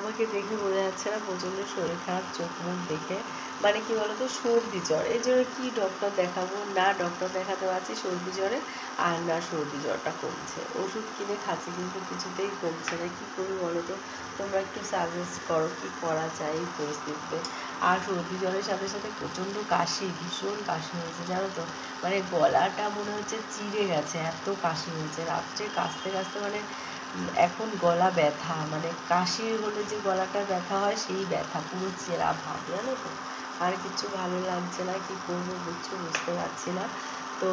আমাকে দেখে বোঝা যাচ্ছে না প্রচণ্ড শরীর খারাপ, চোখ মুখ দেখে। মানে কি বলতো, সর্দি জ্বর, এই জন্য কি ডক্টর দেখাবো, না ডক্টর দেখাতে পারছি সর্দি জ্বরে, আর না সর্দি জ্বরটা কমছে। ওষুধ কিনে খাচ্ছি কিন্তু কিছুতেই কমছে না। কী করি বলো তো, তোমরা একটু সাজেস্ট করো কী করা যায় এই পরিস্থিতিতে। আর সর্দি জ্বরের সাথে সাথে প্রচণ্ড কাশি, ভীষণ কাশি হয়েছে জানো তো। মানে গলাটা মনে হচ্ছে চিড়ে গেছে, এত কাশি হয়েছে। রাত্রে কাশতে কাশতে মানে এখন গলা ব্যথা, মানে কাশি হলে যে গলাটা ব্যথা হয় সেই ব্যথা, পুরো চেরা ভাব জানো তো। আর কিছু ভালো লাগছে না, কী করবো বুঝতে পারছি না। তো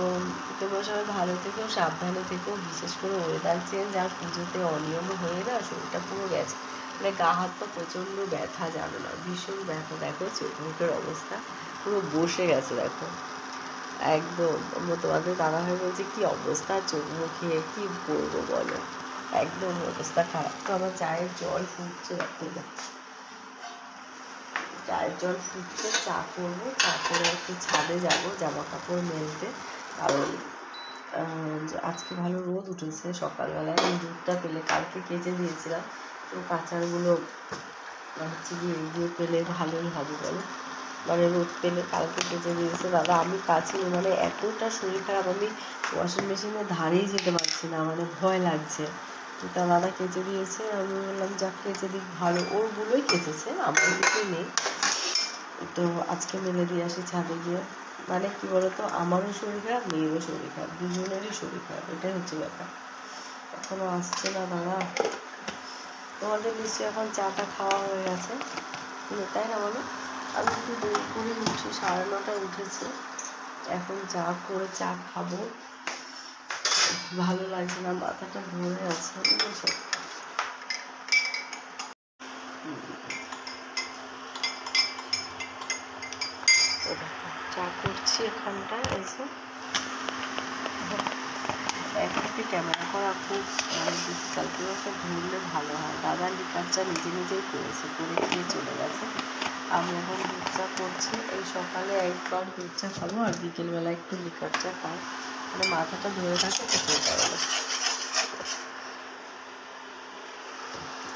তোমরা সবাই ভালো থেকো, সাবধানে থেকো, বিশেষ করে ওয়েদার চেঞ্জ আর পুজোতে অনিয়ম হয়ে না শরীরটা পুরো গেছে। মানে গা হাত পা প্রচণ্ড ব্যথা, জানো না, ভীষণ ব্যথা। দেখো চোখ মুখের অবস্থা পুরো বসে গেছে দেখো একদম। তোমাদের দাদাভাই বলছে কী অবস্থা চোখ মুখে, কী বলবো বলো, একদম অবস্থা খারাপ। তো আমার চায়ের জল ফুটছে, দেখো চায়ের জল ফুটছে, চা করবো, চা করে একটু ছাদে যাবো জামা কাপড় মেলতে। কারণ আজকে ভালো রোদ উঠেছে সকালবেলায়, এই রোদটা পেলে, কালকে কেচে দিয়েছিলাম, তো কাচারগুলো হচ্ছে গিয়ে পেলে ভালোই হবে বলো। মানে রোদ পেলে কালকে কেচে দিয়েছে দাদা, আমি কাচিনি, মানে এতটা শরীর খারাপ, আমি ওয়াশিং মেশিনে ধারেই যেতে পারছি না, মানে ভয় লাগছে। তো তা দাদা কেচে দিয়েছে, আমি বললাম যাক কেচে দিক, ভালো ওরগুলোই কেচেছে, আমার কিছুই নেই। তো আজকে মেলে দিয়ে আসি ছাদে গিয়ে। মানে কি বলতো, আমারও শরীর খারাপ, মেয়েরও শরীর খারাপ, দুজনেরই শরীর খারাপ, এটাই হচ্ছে ব্যাপার। এখনও আসছে না দাদা। তোমাদের নিশ্চয়ই এখন চাটা খাওয়া হয়ে গেছে, তাই না বলো? আমি একটু দেরি করে উঠছি, 9:30 উঠেছি, এখন চা করে চা খাবো। ভালো লাগছে না, মাথাটা ধরে আছে বুঝেছো। চা করছি এখানটায় এসে। একদিকে ক্যামেরা করা খুব ডিফিকাল্ট, একটা ধরলে ভালো হয়। দাদা লিকার চা নিজে নিজেই করেছে, করে খেয়ে চলে গেছে। আমি এখন দুধ চা করছি, এই সকালে একবার দুধ চা খাবো আর বিকেলবেলা একটু লিকার চা খাই, মানে মাথাটা ধরে থাকে খেতে পারে না।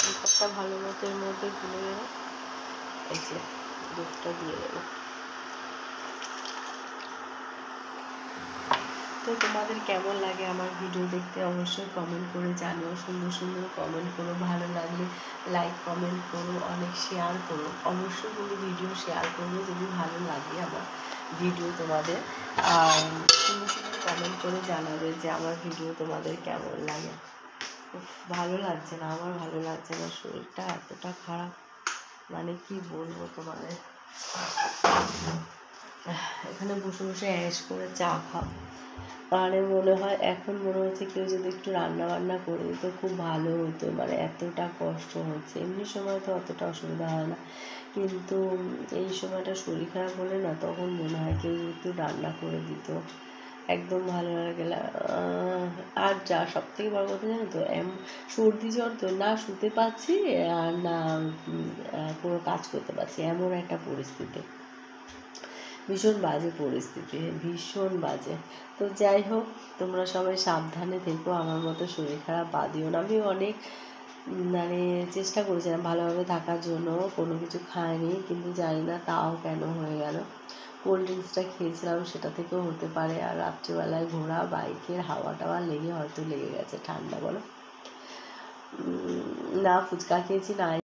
লিকারটা ভালো মতো এর মধ্যে গুলে গেলে এই যে দুধটা দিয়ে দেবো। তো তোমাদের কেমন লাগে আমার ভিডিও দেখতে অবশ্যই কমেন্ট করে জানিও, সুন্দর সুন্দর কমেন্ট করো, ভালো লাগলে লাইক কমেন্ট করো, অনেক শেয়ার করো, অবশ্যই কোনো ভিডিও শেয়ার করবে যদি ভালো লাগে আমার ভিডিও তোমাদের। আর সুন্দর সুন্দর কমেন্ট করে জানাবে যে আমার ভিডিও তোমাদের কেমন লাগে। ভালো লাগছে না, আমার ভালো লাগছে না, শরীরটা এতটা খারাপ, মানে কি বলবো তোমাদের। এখানে বসে বসে অ্যাশ করে চা খাও, মানে মনে হয় এখন মনে হচ্ছে কেউ যদি একটু রান্না বান্না করে দিত খুব ভালো হতো, মানে এতটা কষ্ট হচ্ছে। এমনি সময় তো অতটা অসুবিধা হয় না, কিন্তু এই সময়টা শরীর খারাপ হলে না, তখন মনে হয় কেউ একটু রান্না করে দিত, একদম ভালো লাগে। আর যা সব থেকে বড় কথা জানো তো, সর্দি জ্বর তো, না শুতে পারছি আর না কোনো কাজ করতে পারছি, এমন একটা পরিস্থিতি, ভীষণ বাজে পরিস্থিতি, ভীষণ বাজে। তো যাই হোক, তোমরা সবাই সাবধানে থেকো, আমার মতো শরীর খারাপ বাদিও না। আমি অনেক মানে চেষ্টা করেছিলাম ভালোভাবে থাকার জন্য, কোনো কিছু খাইনি, কিন্তু জানি না তাও কেন হয়ে গেল। কোল্ড ড্রিঙ্কসটা খেয়েছিলাম, সেটা থেকেও হতে পারে, আর রাত্রিবেলায় ঘোরা বাইকের হাওয়া টাওয়া লেগে হয়তো লেগে গেছে, ঠান্ডা বলো না, ফুচকা খেয়েছি না।